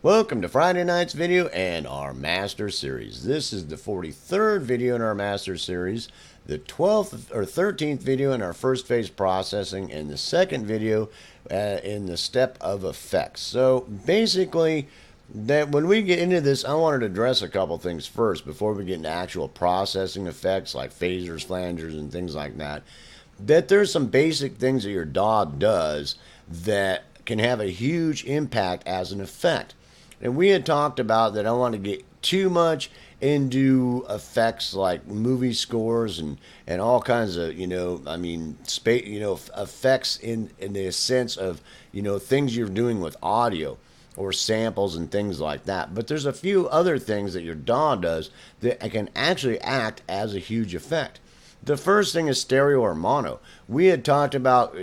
Welcome to Friday night's video and our Master Series. This is the 43rd video in our Master Series, the 12th or 13th video in our first phase processing, and the second video in the step of effects. So basically, that when we get into this, I wanted to address a couple things first before we get into actual processing effects like phasers, flangers, and things like that. That there's some basic things that your DAW does that can have a huge impact as an effect. And we had talked about that I don't want to get too much into effects like movie scores and all kinds of, effects in the sense of, things you're doing with audio or samples and things like that. But there's a few other things that your DAW does that can actually act as a huge effect. The first thing is stereo or mono. We had talked about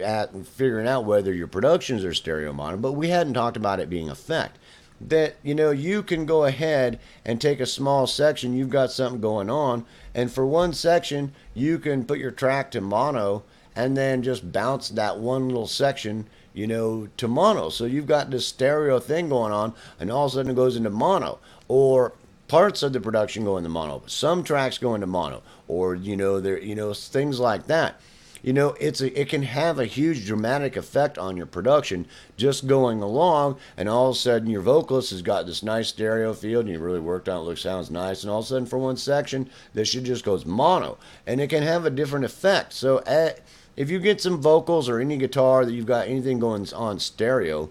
figuring out whether your productions are stereo or mono, but we hadn't talked about it being effect. That you can go ahead and take a small section, you've got something going on, and for one section you can put your track to mono and then just bounce that one little section to mono, so you've got this stereo thing going on and all of a sudden it goes into mono, or parts of the production go into mono, some tracks go into mono, or things like that. It can have a huge dramatic effect on your production just going along, and all of a sudden your vocalist has got this nice stereo field and you really worked on it, sounds nice, and all of a sudden for one section this shit just goes mono, and it can have a different effect. So if you get some vocals or any guitar that you've got anything going on stereo,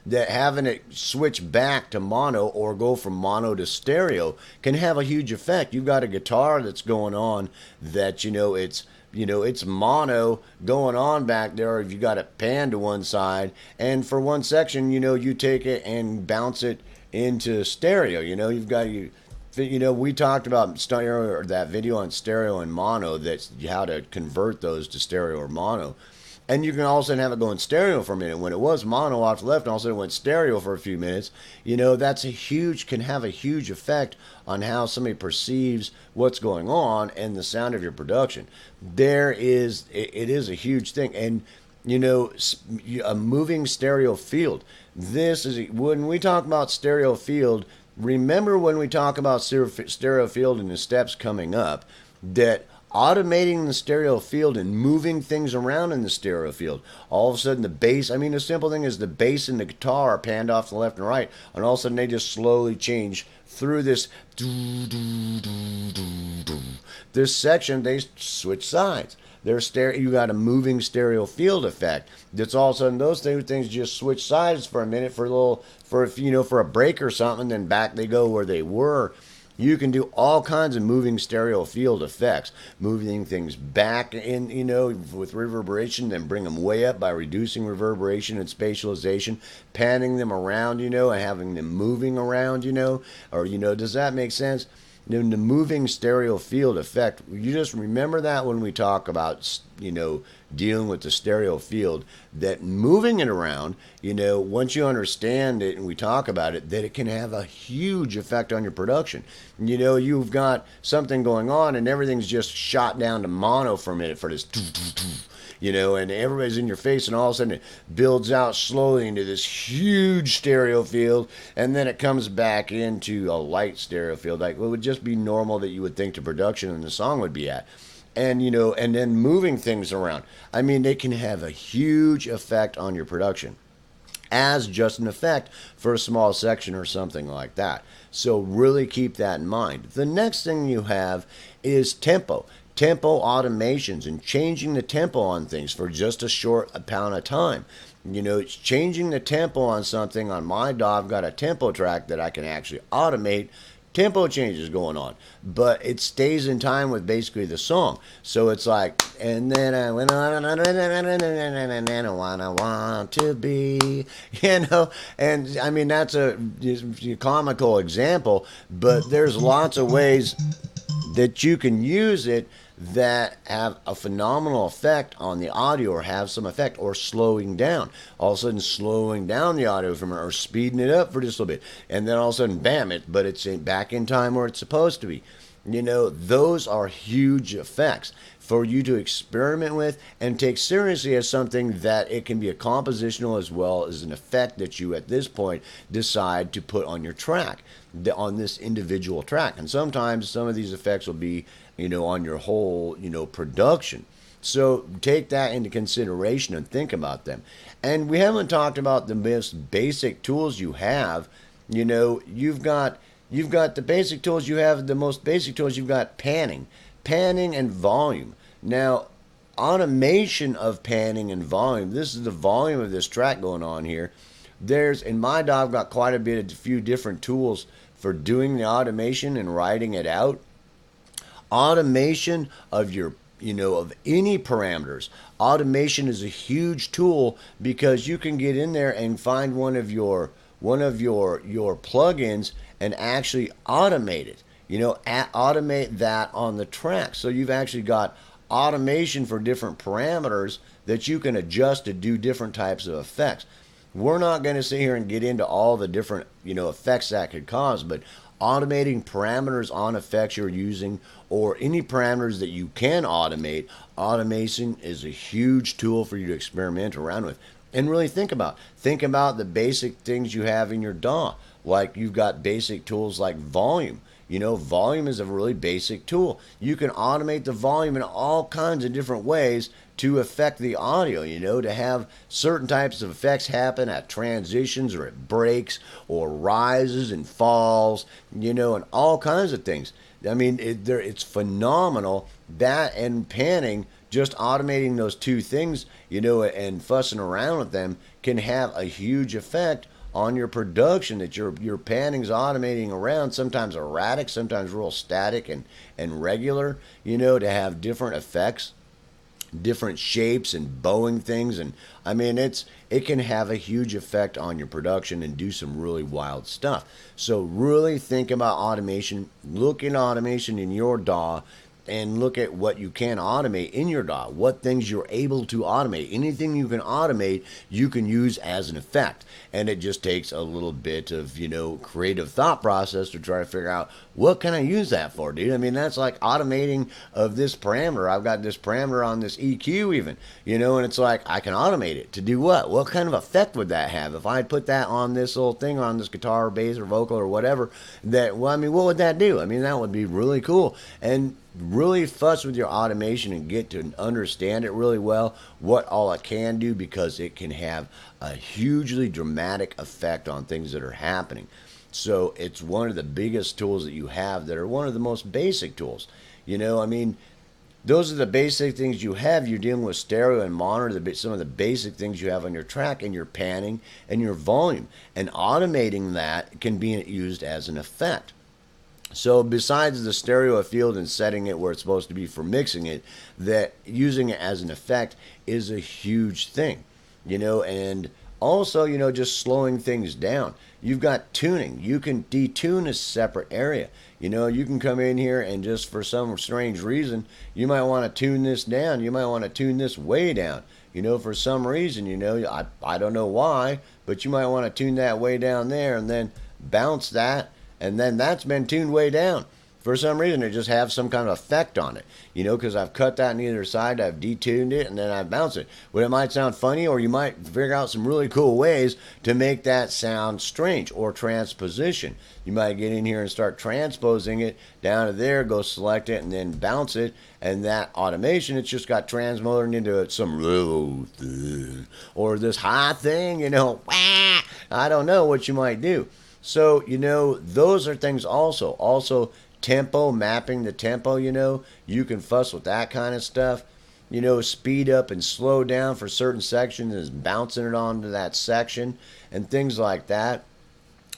that having it switch back to mono or go from mono to stereo can have a huge effect. You've got a guitar that's going on that it's mono going on back there, if you got it panned to one side, and for one section, you take it and bounce it into stereo. We talked about stereo, or that video on stereo and mono, that's how to convert those to stereo or mono. And you can all of a sudden have it going stereo for a minute. When it was mono off the left and all of a sudden it went stereo for a few minutes, that's can have a huge effect on how somebody perceives what's going on and the sound of your production. It is a huge thing. And, a moving stereo field. When we talk about stereo field, remember when we talk about stereo field and the steps coming up, that automating the stereo field and moving things around in the stereo field. All of a sudden the bass, the simple thing is the bass and the guitar are panned off to the left and right, and all of a sudden they just slowly change through this section. They switch sides. You got a moving stereo field effect. That's all of a sudden those things just switch sides for a minute, for a break or something, then back they go where they were. You can do all kinds of moving stereo field effects, moving things back in, with reverberation, then bring them way up by reducing reverberation and spatialization, panning them around, and having them moving around, or, does that make sense? The moving stereo field effect, you just remember that when we talk about, dealing with the stereo field, that moving it around, once you understand it and we talk about it, that it can have a huge effect on your production. You've got something going on and everything's just shot down to mono for a minute for this, and everybody's in your face, and all of a sudden it builds out slowly into this huge stereo field, and then it comes back into a light stereo field, like what would just be normal that you would think the production and the song would be at. And and then moving things around. They can have a huge effect on your production as just an effect for a small section or something like that. So really keep that in mind. The next thing you have is tempo automations, and changing the tempo on things for just a short amount of time. It's changing the tempo on something. On my DAW, I've got a tempo track that I can actually automate tempo changes going on, but it stays in time with basically the song. So it's like, and then I went on and I want to be, and that's a comical example, but there's lots of ways that you can use it that have a phenomenal effect on the audio, or have some effect, or slowing down. All of a sudden slowing down the audio from it, or speeding it up for just a little bit, and then all of a sudden bam, back in time where it's supposed to be. Those are huge effects. for you to experiment with and take seriously as something that it can be a compositional as well as an effect that you at this point decide to put on your track, on this individual track. And sometimes some of these effects will be, on your whole, production. So take that into consideration and think about them. And we haven't talked about the most basic tools you have. You've got the basic tools you have, the most basic tools you've got panning and volume. Now, automation of panning and volume, this is the volume of this track going on here. In my DAW, I've got quite a few different tools for doing the automation and writing it out. Automation of of any parameters. Automation is a huge tool because you can get in there and find one of your plugins and actually automate it. Automate that on the track. So you've actually got automation for different parameters that you can adjust to do different types of effects. We're not going to sit here and get into all the different, effects that could cause, but automating parameters on effects you're using or any parameters that you can automate, automation is a huge tool for you to experiment around with and really think about. Think about the basic things you have in your DAW. Like you've got basic tools like volume. Volume is a really basic tool. You can automate the volume in all kinds of different ways to affect the audio, to have certain types of effects happen at transitions or at breaks or rises and falls, and all kinds of things. I mean, it's phenomenal. That and panning, just automating those two things, and fussing around with them can have a huge effect on your production that your panning's automating around, sometimes erratic, sometimes real static and regular, to have different effects, different shapes and bowing things. And I mean, it can have a huge effect on your production and do some really wild stuff. So really think about automation. Look at automation in your DAW and look at what you can automate in your DAW, what things you're able to automate. Anything you can automate, you can use as an effect. And it just takes a little bit of, creative thought process to try to figure out, what can I use that for, dude? I mean, that's like automating of this parameter. I've got this parameter on this EQ even, and it's like, I can automate it to do what? What kind of effect would that have? If I put that on this little thing, on this guitar or bass or vocal or whatever, what would that do? I mean, that would be really cool. And really fuss with your automation and get to understand it really well, what all it can do, because it can have a hugely dramatic effect on things that are happening. So it's one of the biggest tools that you have that are one of the most basic tools. Those are the basic things you have. You're dealing with stereo and monitor, some of the basic things you have on your track, and your panning and your volume. And automating that can be used as an effect. So besides the stereo field and setting it where it's supposed to be for mixing it, that using it as an effect is a huge thing, and also, just slowing things down. You've got tuning. You can detune a separate area. You can come in here and just for some strange reason, you might want to tune this down. You might want to tune this way down. For some reason, I don't know why, but you might want to tune that way down there and then bounce that. And then that's been tuned way down. For some reason, it just have some kind of effect on it. Because I've cut that on either side, I've detuned it, and then I've bounced it. Well, it might sound funny, or you might figure out some really cool ways to make that sound strange, or transposition. You might get in here and start transposing it down to there, go select it, and then bounce it, and that automation, it's just got transmoded into some low thing, or this high thing, I don't know what you might do. So, those are things also. Also, tempo, mapping the tempo, you can fuss with that kind of stuff. Speed up and slow down for certain sections and bouncing it onto that section and things like that.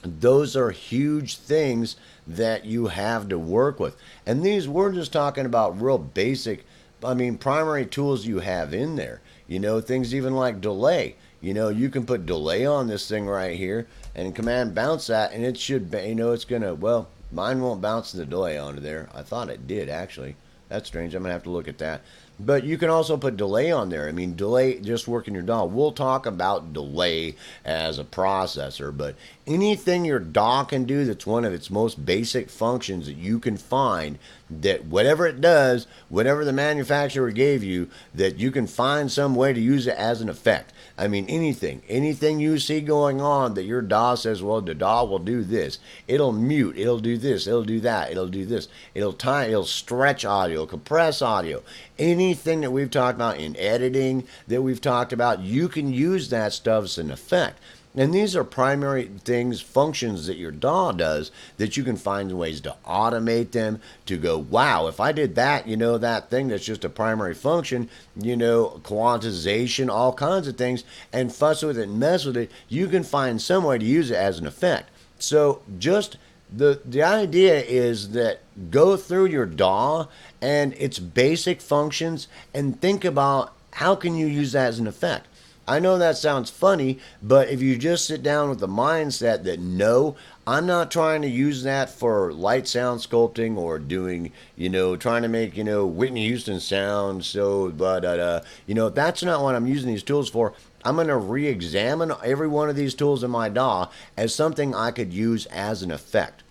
Those are huge things that you have to work with. And these, we're just talking about real basic, primary tools you have in there. Things even like delay. You can put delay on this thing right here and command bounce that, and it should, it's gonna, well, mine won't bounce the delay onto there. I thought it did, actually. That's strange. I'm gonna have to look at that. But you can also put delay on there. I mean, delay, just working your DAW. We'll talk about delay as a processor, but anything your DAW can do that's one of its most basic functions that you can find, that whatever it does, whatever the manufacturer gave you, that you can find some way to use it as an effect. I mean, anything you see going on that your DAW says, well, the DAW will do this. It'll mute. It'll do this. It'll do that. It'll do this. It'll time. It'll stretch audio, compress audio. Anything that we've talked about in editing that we've talked about, you can use that stuff as an effect. And these are primary things, functions that your DAW does that you can find ways to automate them, to go, wow, if I did that, that thing that's just a primary function, quantization, all kinds of things, and fuss with it and mess with it, you can find some way to use it as an effect. So just the idea is that go through your DAW and its basic functions and think about how can you use that as an effect. I know that sounds funny, but if you just sit down with the mindset that no, I'm not trying to use that for light sound sculpting or doing, trying to make, Whitney Houston sound so, that's not what I'm using these tools for. I'm going to re-examine every one of these tools in my DAW as something I could use as an effect.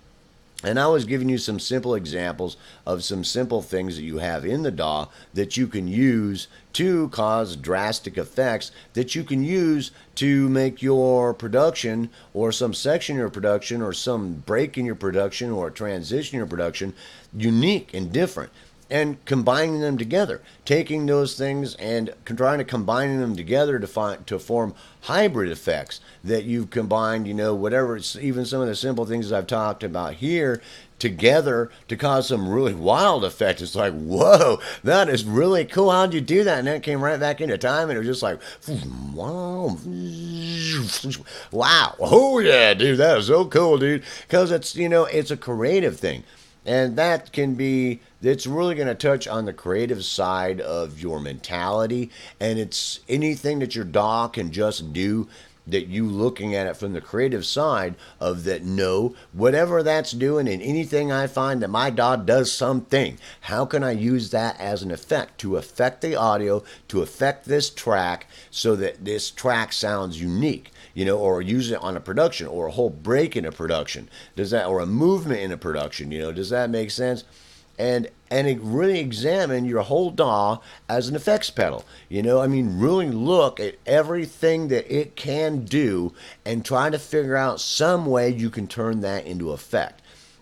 And I was giving you some simple examples of some simple things that you have in the DAW that you can use to cause drastic effects, that you can use to make your production or some section of your production or some break in your production or a transition in your production unique and different. And combining them together, taking those things and trying to combine them together to form hybrid effects that you've combined, whatever, it's even some of the simple things I've talked about here together to cause some really wild effect. It's like, whoa, that is really cool. How'd you do that? And then it came right back into time, and it was just like, wow, wow, oh yeah, dude, that is so cool, dude, because it's it's a creative thing. And that can be, it's really going to touch on the creative side of your mentality. And it's anything that your DAW can just do, that you looking at it from the creative side of that, no, whatever that's doing, and anything I find that my DAW does something, how can I use that as an effect to affect the audio, to affect this track so that this track sounds unique? Or use it on a production or a whole break in a production. Does that, or a movement in a production, does that make sense? And really examine your whole DAW as an effects pedal. Really look at everything that it can do and try to figure out some way you can turn that into effect.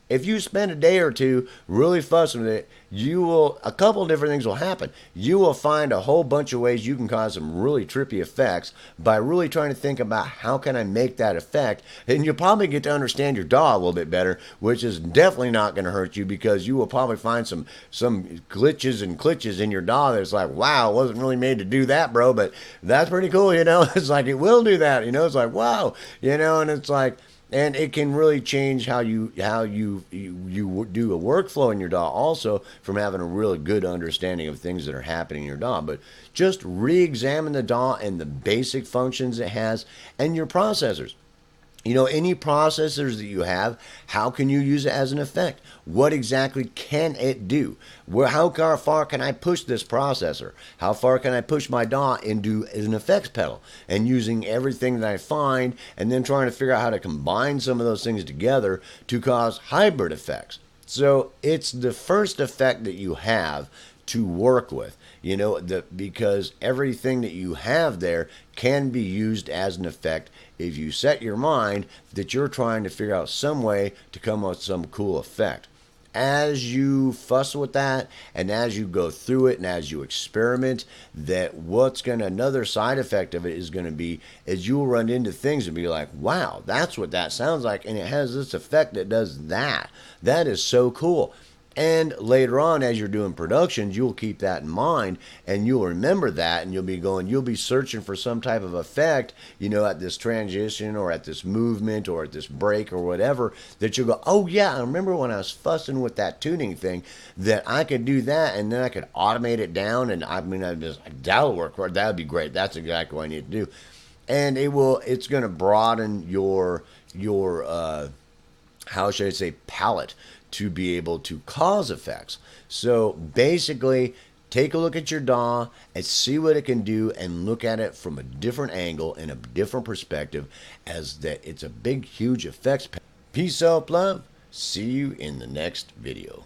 If you spend a day or two really fussing with it, a couple of different things will happen. You will find a whole bunch of ways you can cause some really trippy effects by really trying to think about how can I make that effect. And you'll probably get to understand your DAW a little bit better, which is definitely not going to hurt you, because you will probably find some glitches and glitches in your DAW that's like, wow, it wasn't really made to do that, bro, but that's pretty cool, It's like, it will do that, It's like, wow, and it's like, and it can really change how you do a workflow in your DAW also, from having a really good understanding of things that are happening in your DAW. But just re-examine the DAW and the basic functions it has and your processors. Any processors that you have, how can you use it as an effect? What exactly can it do? How far can I push this processor? How far can I push my DAW into an effects pedal? And using everything that I find, and then trying to figure out how to combine some of those things together to cause hybrid effects. So it's the first effect that you have to work with, because everything that you have there can be used as an effect if you set your mind that you're trying to figure out some way to come up with some cool effect. As you fuss with that, and as you go through it, and as you experiment, that another side effect of it is going to be, is you'll run into things and be like, wow, that's what that sounds like, and it has this effect that does that. That is so cool. And later on, as you're doing productions, you'll keep that in mind, and you'll remember that, and you'll be searching for some type of effect, at this transition or at this movement or at this break or whatever, that you'll go, oh yeah, I remember when I was fussing with that tuning thing, that I could do that, and then I could automate it down, and that'll work. That would be great. That's exactly what I need to do. And it's going to broaden your how should I say, palette to be able to cause effects. So basically, take a look at your DAW and see what it can do, and look at it from a different angle and a different perspective, as that it's a big, huge effects. Peace out, love. See you in the next video.